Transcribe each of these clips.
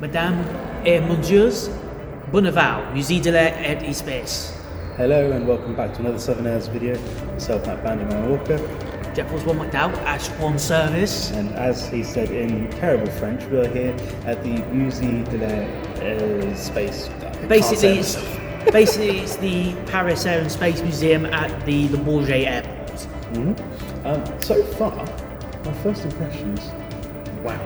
Mesdames et Messieurs, Bonneval, Musée de l'Air et Espace. Hello and welcome back to another Southern Airs video. Myself, Matt Banjoman Walker. Jett McDowell, H1 service. And as he said in terrible French, we are here at the Musée de l'Espace. Basically, it's the Paris Air and Space Museum at the Le Bourget Airport. So far, my first impressions, wow.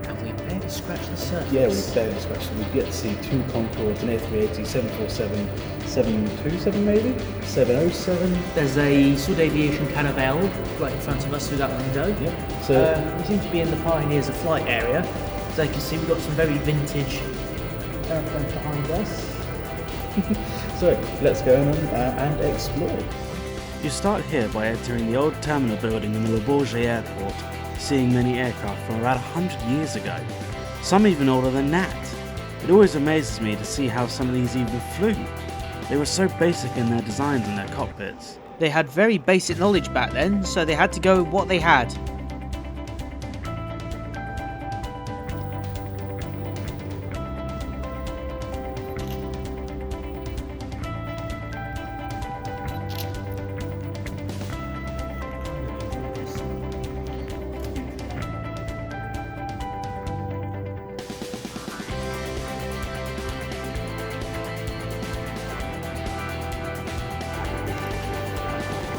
And we barely scratched the surface. Yeah, we've barely scratched it. We've yet to see two Concordes, an A380, 747, 727 maybe, 707. There's a sort of aviation Carravelle right in front of us through that window. Yeah. So we seem to be in the Pioneers of Flight area. So you can see we've got some very vintage airplanes behind us. So let's go on and explore. You start here by entering the old terminal building in the Le Bourget Airport, seeing many aircraft from about 100 years ago, some even older than that. It always amazes me to see how some of these even flew. They were so basic in their designs and their cockpits. They had very basic knowledge back then, so they had to go with what they had.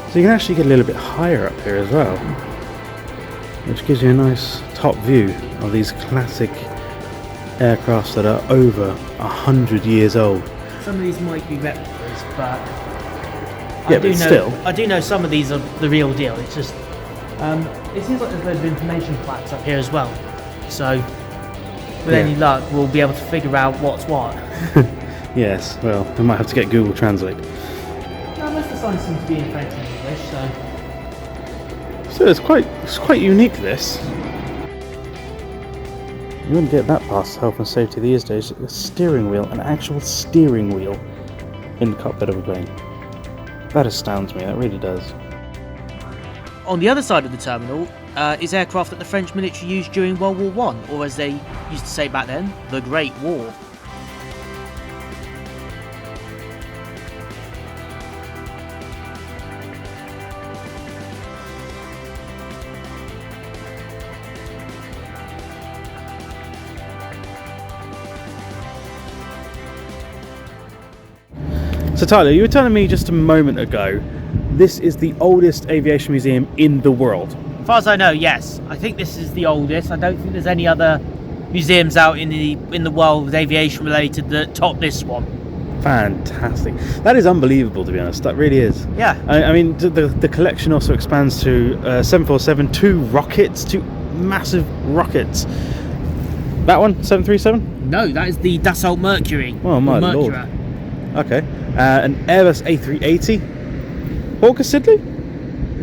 So you can actually get a little bit higher up here as well, which gives you a nice top view of these classic aircrafts that are over 100 years old. Some of these might be replicas, but I do know some of these are the real deal. It's just it seems like there's loads of information plaques up here as well. So with any luck, we'll be able to figure out what's what. Yes, well, we might have to get Google Translate. Most of the signs seem to be in French and English, so it's quite unique, this. You wouldn't get that past health and safety these days. A steering wheel, an actual steering wheel in the cockpit of a plane. That astounds me, that really does. On the other side of the terminal is aircraft that the French military used during World War I, or as they used to say back then, the Great War. So Tyler, you were telling me just a moment ago, this is the oldest aviation museum in the world. As far as I know, yes. I think this is the oldest. I don't think there's any other museums out in the world with aviation related that top this one. Fantastic. That is unbelievable, to be honest. That really is. Yeah. I mean, the collection also expands to 747, two massive rockets. That one, 737? No, that is the Dassault Mercury. Oh my lord. Okay. An Airbus A380. Hawker Siddeley?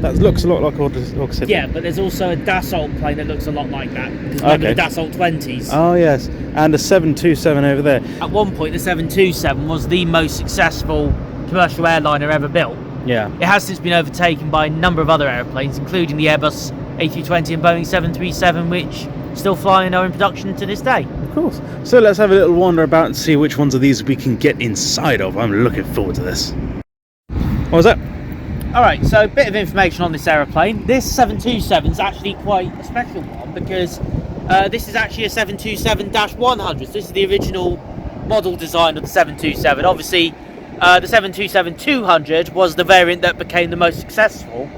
That looks a lot like Hawker Siddeley. Yeah, but there's also a Dassault plane that looks a lot like that. Remember the Dassault 20s? Oh yes, and a 727 over there. At one point, the 727 was the most successful commercial airliner ever built. Yeah. It has since been overtaken by a number of other airplanes, including the Airbus A380 and Boeing 737, which still fly and are in production to this day. Of course. So let's have a little wander about and see which ones of these we can get inside of. I'm looking forward to this. What was that? Alright, so a bit of information on this aeroplane. This 727 is actually quite a special one because this is actually a 727-100. So this is the original model design of the 727. Obviously, the 727-200 was the variant that became the most successful.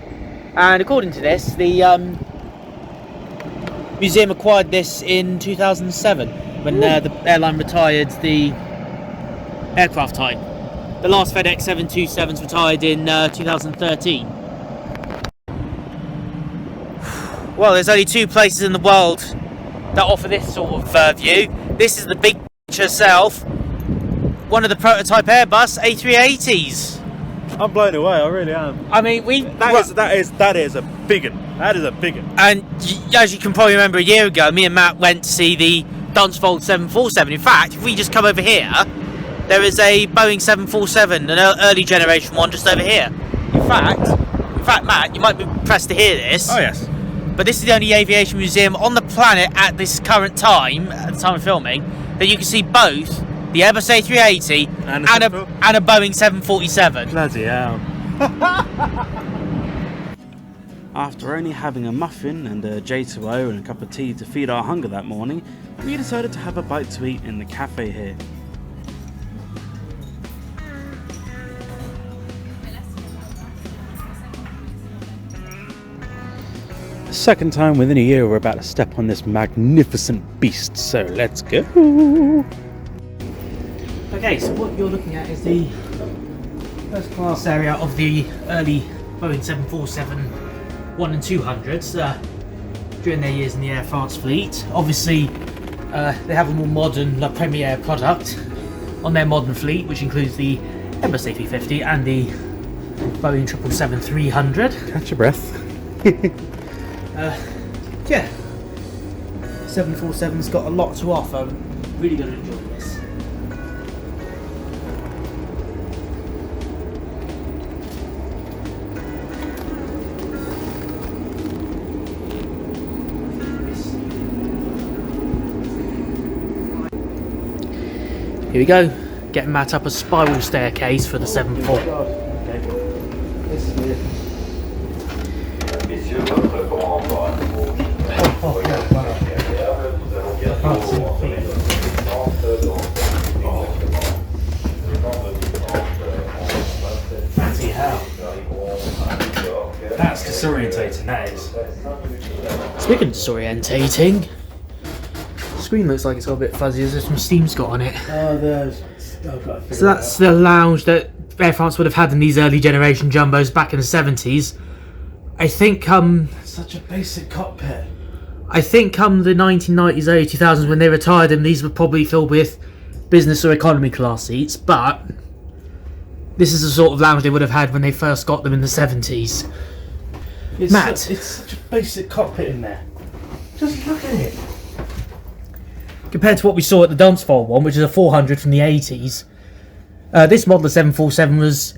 And according to this, the museum acquired this in 2007 when the airline retired the aircraft type. The last FedEx 727s retired in 2013. Well, there's only two places in the world that offer this sort of view. This is the big picture itself, one of the prototype Airbus A380s. I'm blown away, I really am. I mean, that is a big one. That is a big one. And as you can probably remember, a year ago, me and Matt went to see the Dunsfold 747. In fact, if we just come over here, there is a Boeing 747, an early generation one, just over here. In fact, Matt, you might be impressed to hear this. Oh yes. But this is the only aviation museum on the planet at this current time, at the time of filming, that you can see both the Airbus A380 and a Boeing 747. Bloody hell. After only having a muffin and a J2O and a cup of tea to feed our hunger that morning, we decided to have a bite to eat in the cafe here. Second time within a year we're about to step on this magnificent beast, so let's go. Okay, so what you're looking at is the first class area of the early Boeing 747 1 and 200s during their years in the Air France fleet. Obviously, they have a more modern La Première product on their modern fleet, which includes the Airbus A350 and the Boeing 777-300. Catch your breath. Yeah, 747's got a lot to offer. I'm really going to enjoy this. Here we go, getting Matt up a spiral staircase for the 74. Bloody hell. That's disorientating, that is. Speaking of disorientating, the screen looks like it's got a bit fuzzy. There's some steam's got on it. Oh, there's... So that's the lounge that Air France would have had in these early generation jumbos back in the 70s. I think Such a basic cockpit. the 1990s, early 2000s, when they retired them, these were probably filled with business or economy class seats, but this is the sort of lounge they would have had when they first got them in the 70s. Matt, It's such a basic cockpit in there. Just look at it. compared to what we saw at the Dunsfold one, which is a 400 from the 80s, this model of 747 was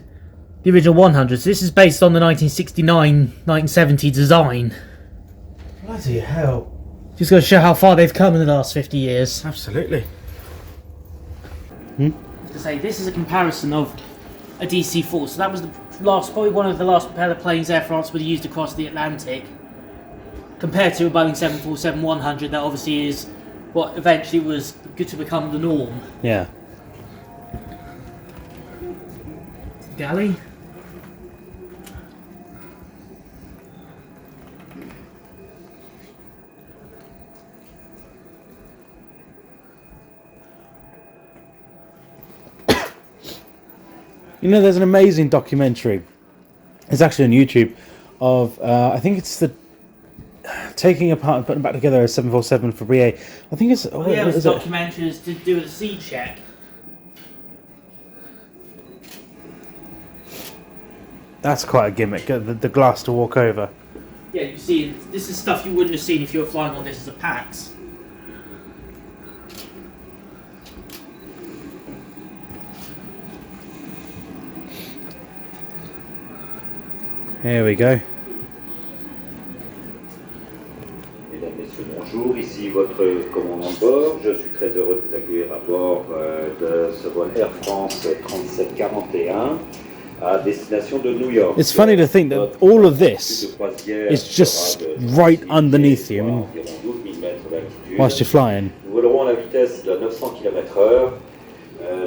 the original 100. So this is based on the 1969-1970 design. Bloody hell. Just going to show how far they've come in the last 50 years. Absolutely. To say, this is a comparison of a DC-4. So that was the last, probably one of the last propeller planes Air France would have used across the Atlantic, compared to a Boeing 747-100 that obviously is what eventually was good to become the norm. Yeah. Galley. You know, there's an amazing documentary. It's actually on YouTube of I think it's the taking apart and putting back together a 747 for BA. I think it's Oh, yeah, it was documentaries to do with a sea check. That's quite a gimmick. The glass to walk over. Yeah, you see, this is stuff you wouldn't have seen if you were flying on this as a PAX. Here we go. Mesdames, Messieurs, bonjour. Ici votre commandant de bord. Je suis très heureux de vous accueillir à bord de ce vol Air France 3741 à destination de New York. It's funny to think that all of this is just right underneath you. I mean, whilst you're flying. Nous volerons à la vitesse de 900 km/h.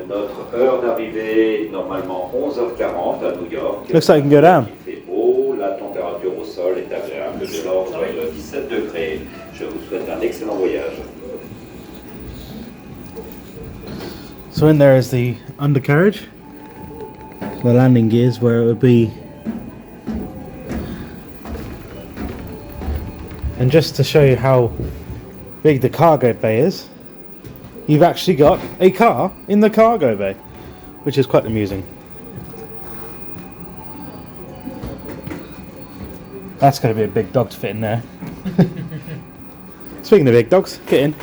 Notre heure d'arrivée normalement 11h40 à New York. Looks like it can go down. Il fait beau, la température au sol est agréable de l'ordre de 17 degrés. Je vous souhaite un excellent voyage. So in there is the undercarriage. The landing gears where it would be. And just to show you how big the cargo bay is, you've actually got a car in the cargo bay, which is quite amusing. That's going to be a big dog to fit in there. Speaking of big dogs, get in.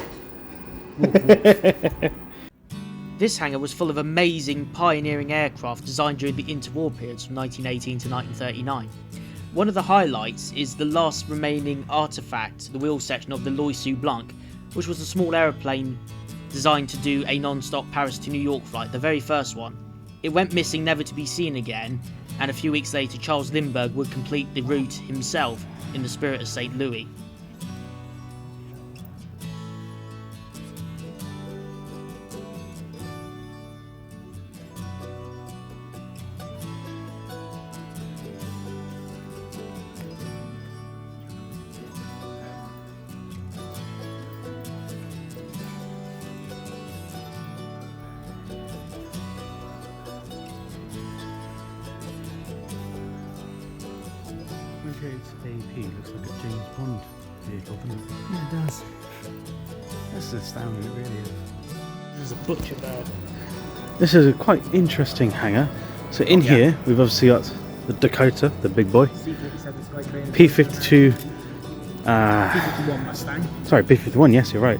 This hangar was full of amazing pioneering aircraft designed during the interwar periods from 1918 to 1939. One of the highlights is the last remaining artefact, the wheel section of the Loiseau Blanc, which was a small aeroplane designed to do a non-stop Paris to New York flight, the very first one. It went missing, never to be seen again, and a few weeks later Charles Lindbergh would complete the route himself in the spirit of St. Louis. It's AP, looks like a James Bond vehicle, doesn't it? Yeah, it does. This is astounding, it really is. There's a butcher bird. This is a quite interesting hangar. So in here, we've obviously got the Dakota, the big boy. P-52... P-51 Mustang. sorry, P-51, yes, you're right.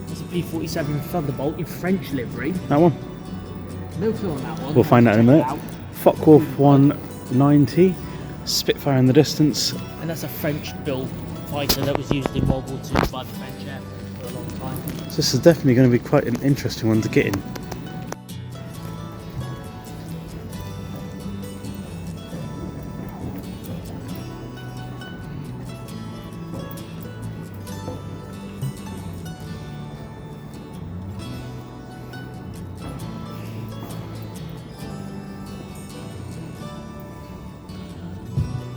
It's a P-47 Thunderbolt in French livery. That one. No clue on that one. We'll find out in a minute. Check it Focke-Wulf 190. Spitfire in the distance. And that's a French-built fighter that was used in World War II by the French Air Force for a long time. So this is definitely going to be quite an interesting one to get in.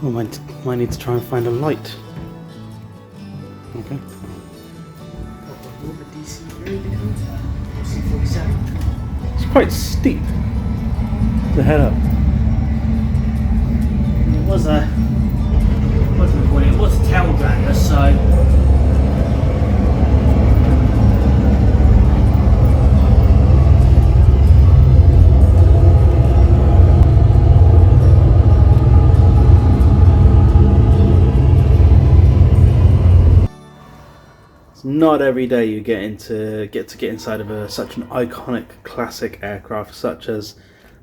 Oh, might need to try and find a light. Okay. It's quite steep to head up. It was a... what do we call it? It was a tail dragger, so... Not every day you get inside of such an iconic classic aircraft such as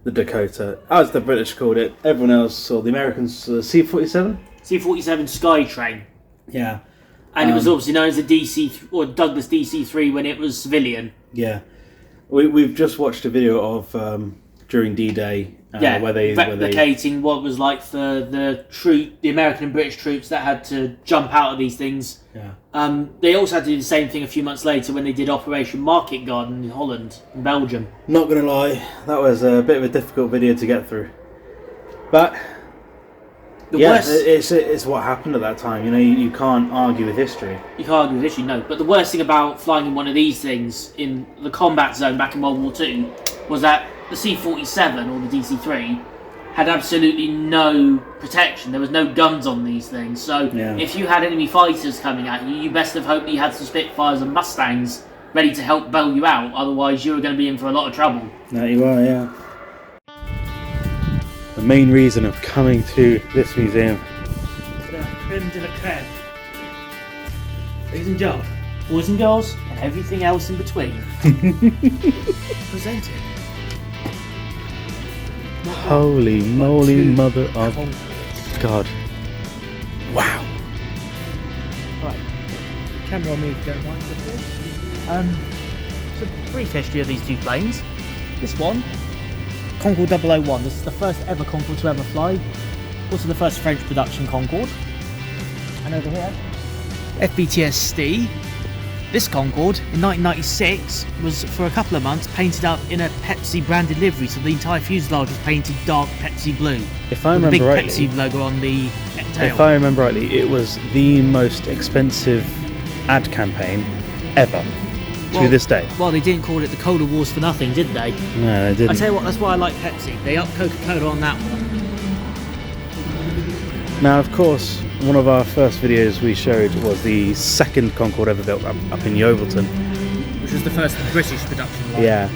the Dakota, as the British called it. Everyone else, or the Americans, C-47? C-47 Skytrain. Yeah. And it was obviously known as the DC or Douglas DC-3 when it was civilian. Yeah. We've just watched a video of during D-Day where they replicating what was like for the American and British troops that had to jump out of these things. Yeah. They also had to do the same thing a few months later when they did Operation Market Garden in Holland and Belgium. Not gonna lie, that was a bit of a difficult video to get through. But it's what happened at that time. You know, you can't argue with history. You can't argue with history, no. But the worst thing about flying in one of these things in the combat zone back in World War II was that the C-47 or the DC-3 had absolutely no protection. There was no guns on these things. So if you had enemy fighters coming at you, you best have hoped that you had some Spitfires and Mustangs ready to help bail you out. Otherwise, you were going to be in for a lot of trouble. There you are, yeah. The main reason of coming to this museum. The creme de la creme. Ladies and gentlemen, boys and girls, and everything else in between. Presented. Holy moly, mother of God. Wow. Right. Camera on me if you don't mind. So, brief history of these two planes. This one, Concorde 001. This is the first ever Concorde to ever fly. Also the first French production Concorde. And over here, F-BTSD. This Concorde, in 1996, was for a couple of months painted up in a Pepsi branded livery, so the entire fuselage was painted dark Pepsi blue. If I remember rightly, the big Pepsi logo on the tail. If I remember rightly, it was the most expensive ad campaign ever to this day. Well, they didn't call it the Cola Wars for nothing, did they? No, they didn't. I tell you what, that's why I like Pepsi. They upped Coca-Cola on that one. Now, of course, one of our first videos we showed was the second Concorde ever built up in Yeovilton. Which was the first British production one. Yeah.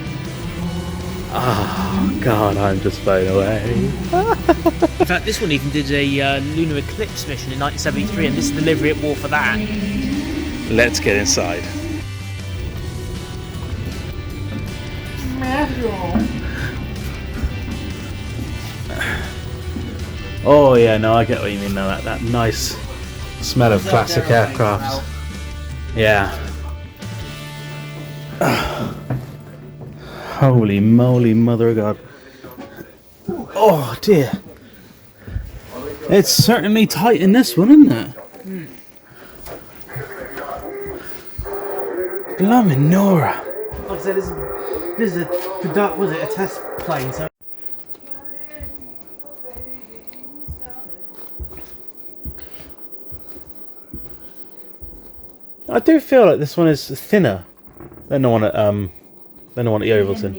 Oh, God, I'm just blown away. In fact, this one even did a lunar eclipse mission in 1973, and this is the livery it wore for that. Let's get inside. Oh yeah, no, I get what you mean now. That nice smell of classic aircraft. Yeah. Holy moly, mother of God. Oh dear. It's certainly tight in this one, isn't it? Blimey Nora. Like I said, this is a test plane, so. I do feel like this one is thinner than the one at the Overton.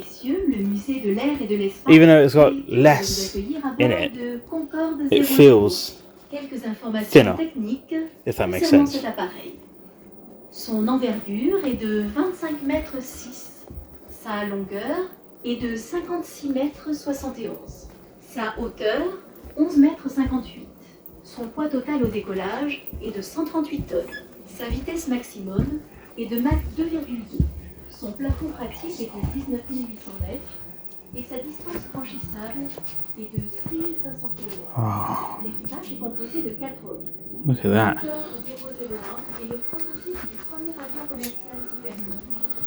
Even though it's got less in it, it feels thinner, if that makes sense. Son envergure est de 25 mètres 6. Sa longueur est de 56 mètres 71. Sa hauteur, 11 mètres 58. Son poids total au décollage est de 138 tonnes. Sa vitesse maximum est de Mach 2,2. Son plafond pratique est de 19 800 mètres et sa distance franchissable est de 6 500 km. Oh, L'équipage est composé de 4 hommes. look at that. Le 001 est le prototype du premier avion commercial supérieur.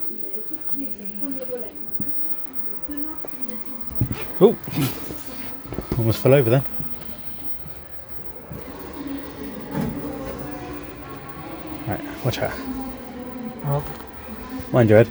Il a effectué ses premiers vols à Paris le 2 mars 1960. Oh, almost fell over there. Right, watch out. Oh. Mind your head.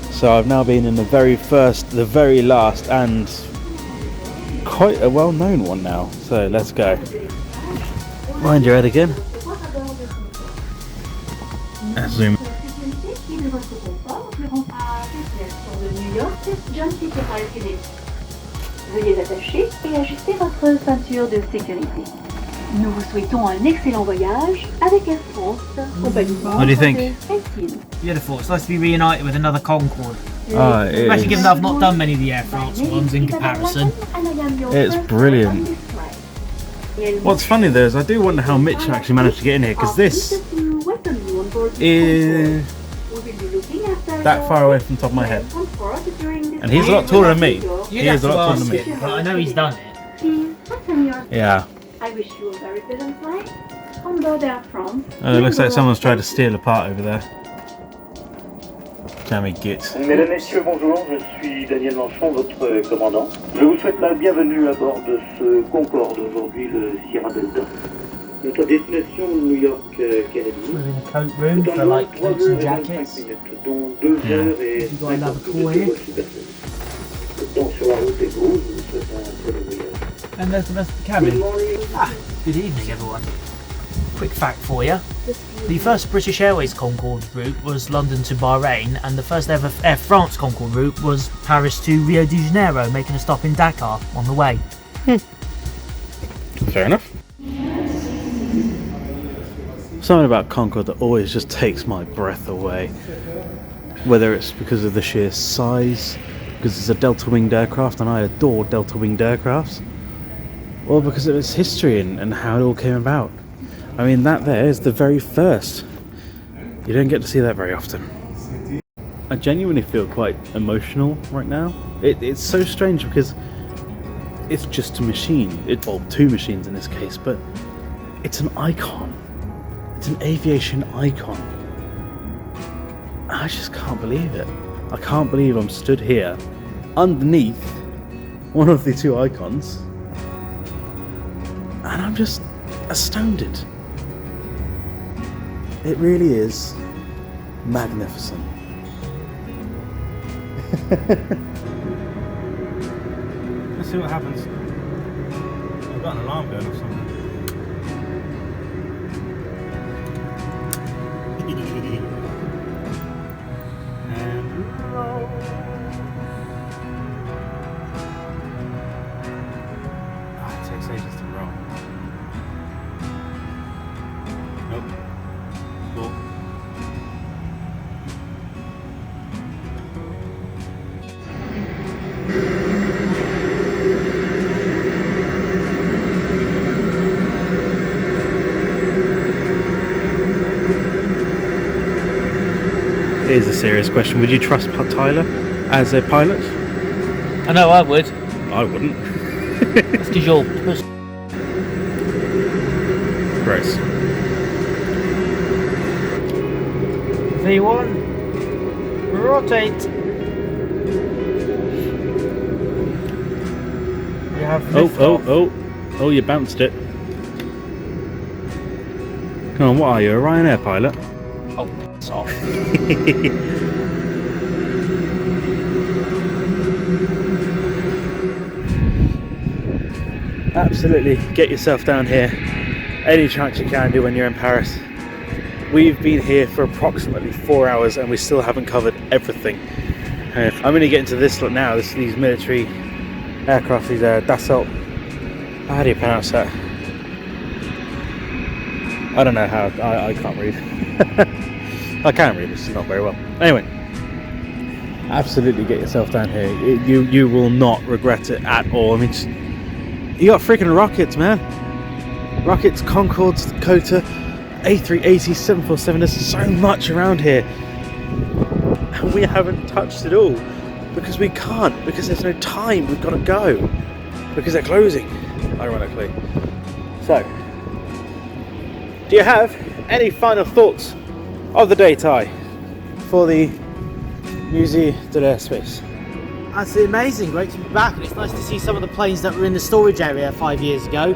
So I've now been in the very first, the very last, and quite a well-known one now. So let's go. Mind your head again. Let's zoom. Veuillez attacher et ajuster votre ceinture de sécurité. Nous vous souhaitons un excellent voyage avec Air France, compagnie. What do you think? Beautiful. It's nice to be reunited with another Concorde. Oh, it Especially is. given that I've not done many of the Air France ones in comparison. It's brilliant. What's funny though is I do wonder how Mitch actually managed to get in here, because this is that far away from the top of my head. And he's a lot taller than me. He is a lot taller than me. But I know he's done it. Yeah. I wish you a very pleasant flight on board Air France. It looks like someone's tried to steal a part over there. Jammy git. Mesdames, Messieurs, bonjour, je suis Daniel Manchon, votre commandant. Je vous souhaite la bienvenue à bord de ce Concorde, aujourd'hui le Sierra Delta. Notre destination, New York, Kennedy. We're in a coat room C'est for en like 3 coats and heures et 25 jackets. minutes, dont 2 heures et You got another 50 call minutes de here? vol supersonique. Le temps sur la route est beau, je vous souhaite un très bon voyage. And there's the rest of the Good cabin. morning. Good evening, everyone. Quick fact for you. The first British Airways Concorde route was London to Bahrain, and the first ever Air France Concorde route was Paris to Rio de Janeiro, making a stop in Dakar on the way. Fair enough. Something about Concorde that always just takes my breath away. Whether it's because of the sheer size, because it's a delta-winged aircraft and I adore delta-winged aircrafts, or because of its history and how it all came about. I mean, that there is the very first. You don't get to see that very often. I genuinely feel quite emotional right now. It's so strange because it's just a machine. Well, two machines in this case, but it's an icon. It's an aviation icon. I just can't believe it. I can't believe I'm stood here underneath one of the two icons, and I'm just astounded. It really is magnificent. Let's see what happens. I've got an alarm going or something. And roll. Ah, it takes ages to roll. Nope. Cool. Here's a serious question. Would you trust Tyler as a pilot? I know I would. I wouldn't. That's because you're pussy. Gross. V1. Rotate. You have Oh, you bounced it. Come on, what are you, a Ryanair pilot? Oh, piss off. Absolutely, get yourself down here any chance you can do when you're in Paris. We've been here for approximately 4 hours and we still haven't covered everything. I'm going to get into this look now. These military aircraft, these Dassault. How do you pronounce that? I don't know how. I can't read. I can read, it's not very well. Anyway, absolutely get yourself down here. You will not regret it at all. I mean, you got freaking rockets, man. Rockets, Concordes, Dakota, A380, 747. There's so much around here, and we haven't touched it all because we can't. Because there's no time. We've got to go because they're closing, ironically. So, do you have any final thoughts of the day, Ty, for the Musée de l'Espace? Absolutely amazing, great to be back, and it's nice to see some of the planes that were in the storage area 5 years ago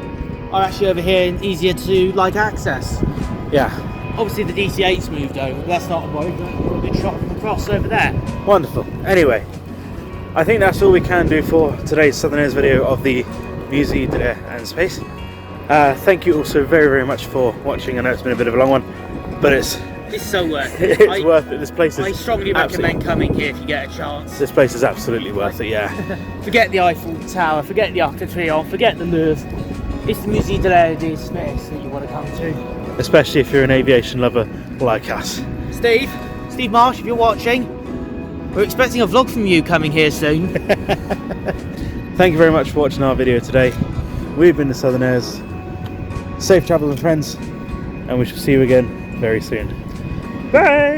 are actually over here and easier to access. Yeah. Obviously the DC-8's moved over, but that's not a worry, got a good shot from across over there. Wonderful. Anyway, I think that's all we can do for today's Southerners video of the Musée de l'Espace. Thank you also very, very much for watching. I know it's been a bit of a long one, but it's so worth it. It's worth it. This place is I strongly recommend coming here if you get a chance. This place is absolutely worth it, yeah. Forget the Eiffel Tower, forget the Arc de Triomphe, forget the Louvre. It's the Musée de l'Espace that you want to come to. Especially if you're an aviation lover like us. Steve Marsh, if you're watching, we're expecting a vlog from you coming here soon. Thank you very much for watching our video today. We've been the Southerners. Safe travels, friends, and we shall see you again very soon. Bye!